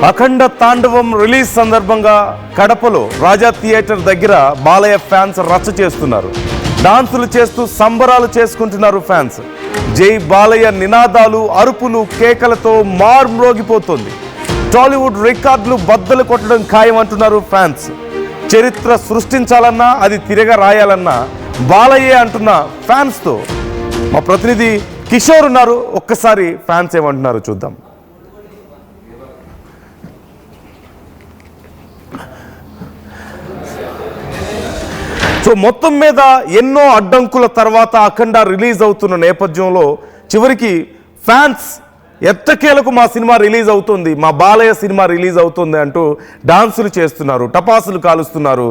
అఖండ తాండవం రిలీజ్ సందర్భంగా కడపలో రాజా థియేటర్ దగ్గర బాలయ్య ఫ్యాన్స్ రచ్చ చేస్తున్నారు. డాన్సులు చేస్తూ సంబరాలు చేసుకుంటున్నారు ఫ్యాన్స్. జై బాలయ్య నినాదాలు, అరుపులు, కేకలతో మార్మ్రోగిపోతుంది. టాలీవుడ్ రికార్డులు బద్దలు కొట్టడం ఖాయమంటున్నారు ఫ్యాన్స్. చరిత్ర సృష్టించాలన్నా అది తిరగ రాయాలన్నా బాలయ్య అంటున్న ఫ్యాన్స్తో మా ప్రతినిధి కిషోర్ ఉన్నారు. ఒక్కసారి ఫ్యాన్స్ ఏమంటున్నారు చూద్దాం. సో మొత్తం మీద ఎన్నో అడ్డంకుల తర్వాత అఖండ రిలీజ్ అవుతున్న నేపథ్యంలో చివరికి ఫ్యాన్స్ ఎట్టకేలకు మా సినిమా రిలీజ్ అవుతుంది, మా బాలయ్య సినిమా రిలీజ్ అవుతుంది అంటూ డాన్సులు చేస్తున్నారు, టపాసులు కాలుస్తున్నారు,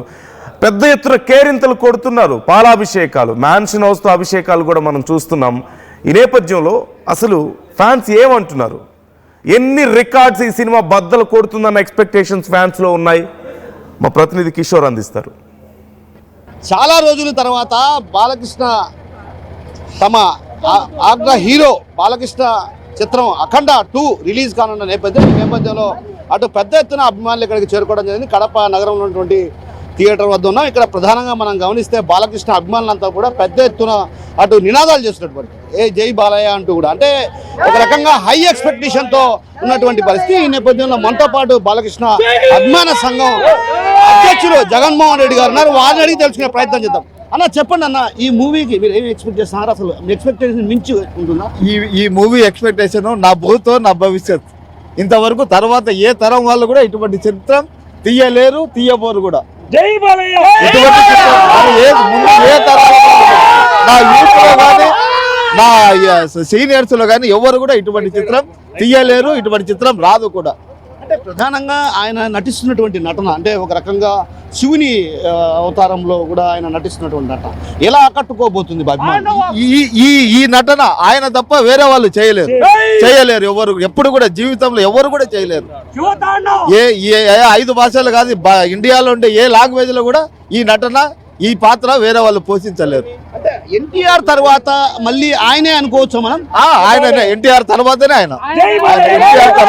పెద్ద ఎత్తున కేరింతలు కొడుతున్నారు, పాలాభిషేకాలు, మ్యాన్షన్ హౌస్తో అభిషేకాలు కూడా మనం చూస్తున్నాం. ఈ నేపథ్యంలో అసలు ఫ్యాన్స్ ఏమంటున్నారు, ఎన్ని రికార్డ్స్ ఈ సినిమా బద్దలు కొడుతుందన్న ఎక్స్పెక్టేషన్స్ ఫ్యాన్స్లో ఉన్నాయి. మా ప్రతినిధి కిషోర్ అందిస్తారు. చాలా రోజుల తర్వాత బాలకృష్ణ తమ ఆగ్ర హీరో బాలకృష్ణ చిత్రం అఖండ 2 రిలీజ్ కానున్న నేపథ్యంలో అటు పెద్ద ఎత్తున అభిమానులు ఇక్కడికి చేరుకోవడం జరిగింది. కడప నగరంలో ఉన్నటువంటి థియేటర్ వద్ద ఉన్నాం. ఇక్కడ ప్రధానంగా మనం గమనిస్తే బాలకృష్ణ అభిమానులంతా కూడా పెద్ద ఎత్తున అటు నినాదాలు చేస్తున్నటువంటి జై బాలయ్య అంటూ కూడా, అంటే ఒక రకంగా హై ఎక్స్పెక్టేషన్తో ఉన్నటువంటి పరిస్థితి. ఈ నేపథ్యంలో మనతో పాటు బాలకృష్ణ అభిమాన సంఘం అధ్యక్షులు జగన్మోహన్ రెడ్డి గారు ఉన్నారు. వారిని అడిగి తెలుసుకునే ప్రయత్నం చేద్దాం. అన్న చెప్పండి అన్న, ఈ మూవీకి మీరు ఏమి ఎక్స్పెక్ట్ చేస్తున్నారు? అసలు ఎక్స్పెక్టేషన్ మించి ఉంటుందా? ఈ మూవీ ఎక్స్పెక్టేషన్ నా భూతో నా భవిష్యత్. ఇంతవరకు తర్వాత ఏ తరం వాళ్ళు కూడా ఇటువంటి చిత్రం తీయలేరు, తీయబోరు కూడా. జై బాలయ్య ఇటువంటి చిత్రం ఏ తరం నా యూత్ లో కానీ నా సీనియర్స్ లో కానీ ఎవరు కూడా ఇటువంటి చిత్రం తీయలేరు, ఇటువంటి చిత్రం రాదు కూడా. అంటే ప్రధానంగా ఆయన నటిస్తున్నటువంటి నటన, అంటే ఒక రకంగా శివుని అవతారంలో కూడా ఆయన నటిస్తున్నటువంటి నటన ఎలా ఆకట్టుకోబోతుంది ఈ నటన ఆయన తప్ప వేరే వాళ్ళు చేయలేరు ఎవరు, ఎప్పుడు కూడా జీవితంలో ఎవరు కూడా చేయలేరు. ఏ 5 భాషలు కాదు, ఇండియాలో ఉండే ఏ లాంగ్వేజ్ లో కూడా ఈ నటన, ఈ పాత్ర వేరే వాళ్ళు పోషించలేరు. అంటే ఎన్టీఆర్ తర్వాత మళ్ళీ ఆయనే అనుకోవచ్చు మనం. ఆయననే, ఎన్టీఆర్ తర్వాతనే ఆయన. ఎన్టీఆర్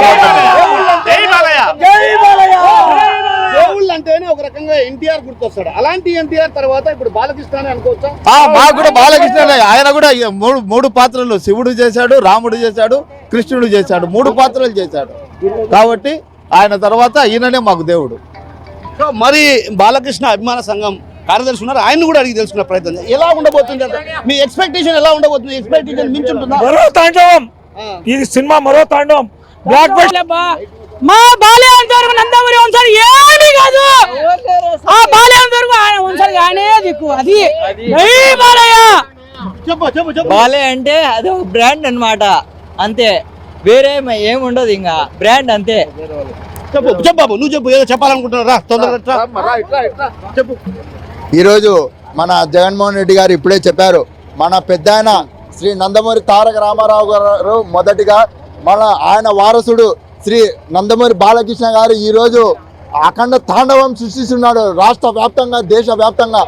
దేవుళ్ళు అంటేనే ఒక రకంగా ఎన్టీఆర్ గుర్తొస్తాడు. అలాంటి ఎన్టీఆర్ తర్వాత ఇప్పుడు బాలకృష్ణ అనుకోవచ్చా? మాకు కూడా బాలకృష్ణనే. ఆయన కూడా మూడు పాత్రలు, శివుడు చేశాడు, రాముడు చేశాడు, కృష్ణుడు చేశాడు, 3 పాత్రలు చేశాడు. కాబట్టి ఆయన తర్వాత ఈయననే మాకు దేవుడు. సో మరి బాలకృష్ణ అభిమాన సంఘం కార్యదర్శి ఉన్నారు, ఆయన కూడా అడిగి తెలుసుకునే ప్రయత్నం ఎలా ఉండబోతుంది, మీ ఎక్స్పెక్టేషన్ ఎలా ఉండబోతుంది? ఎక్స్పెక్టేషన్ మించి ఉంటుందా? మరో తాండవం, ఈ సినిమా మరో తాండవం. బ్లాక్ బస్టర్ మా బాలయ్య అంతవరకు నందమూరి వంశాలు ఏమీ కాదు. ఆ బాలయ్య అంతవరకు ఆయన వంశాలు ఆయనే దిక్కు. అది జై బాలయ్య. చెప్పు. బాలయ్య అంటే అది ఒక బ్రాండ్ అన్నమాట, అంతే, వేరే ఏముండదు, ఇంకా బ్రాండ్ అంతే. చెప్పు బాబు, నువ్వు చెప్పు, ఏదో చెప్పాలనుకుంటున్నారా? తొందరగా చెప్పు. ఈరోజు మన జగన్మోహన్ రెడ్డి గారు ఇప్పుడే చెప్పారు, మన పెద్దాయన శ్రీ నందమూరి తారక రామారావు గారు మొదటిగా, మన ఆయన వారసుడు శ్రీ నందమూరి బాలకృష్ణ గారు ఈరోజు అఖండ తాండవం సృష్టిస్తున్నాడు రాష్ట్ర వ్యాప్తంగా, దేశ వ్యాప్తంగా.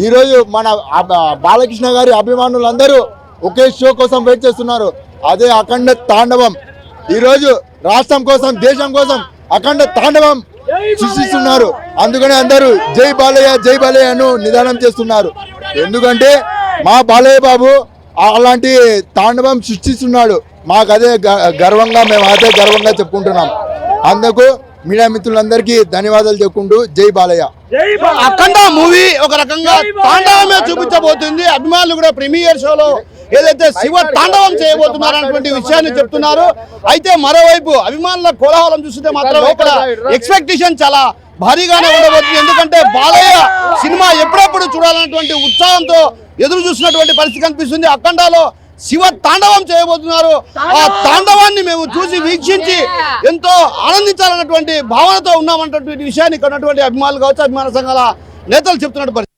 ఈరోజు మన బాలకృష్ణ గారి అభిమానులందరూ ఒకే షో కోసం వెయిట్ చేస్తున్నారు, అదే అఖండ తాండవం. ఈరోజు రాష్ట్రం కోసం, దేశం కోసం అఖండ తాండవం సృష్టిస్తున్నారు. అందుకనే అందరూ జై బాలయ్య అను నిదానం చేస్తున్నారు. ఎందుకంటే మా బాలయ్య బాబు అలాంటి తాండవం సృష్టిస్తున్నాడు. మాకు అదే గర్వంగా, మేము అదే గర్వంగా చెప్పుకుంటున్నాం. అందుకు మీడియా మిత్రులందరికీ ధన్యవాదాలు చెప్పుకుంటూ జై బాలయ్య. అఖండ మూవీ ఒక రకంగా తాండవమే చూపించబోతుంది. అభిమానులు కూడా ప్రీమియర్ షోలో ఏదైతే శివ తాండవం చేయబోతున్నారు అన్నటువంటి విషయాన్ని చెప్తున్నారు. అయితే మరోవైపు అభిమానుల కోలాహలం చూస్తుంటే మాత్రం ఇక్కడ ఎక్స్పెక్టేషన్ చాలా భారీగానే ఉండబోతుంది. ఎందుకంటే బాలయ్య సినిమా ఎప్పుడప్పుడు చూడాలన్నటువంటి ఉత్సాహంతో ఎదురు చూసినటువంటి పరిస్థితి కనిపిస్తుంది. అఖండలో శివ తాండవం చేయబోతున్నారు. ఆ తాండవాన్ని మేము చూసి వీక్షించి ఎంతో ఆనందించాలన్నటువంటి భావనతో ఉన్నామన్నటువంటి విషయాన్ని ఇక్కడ ఉన్నటువంటి అభిమానులు కావచ్చు, అభిమాన సంఘాల నేతలు చెప్తున్నటువంటి పరిస్థితి.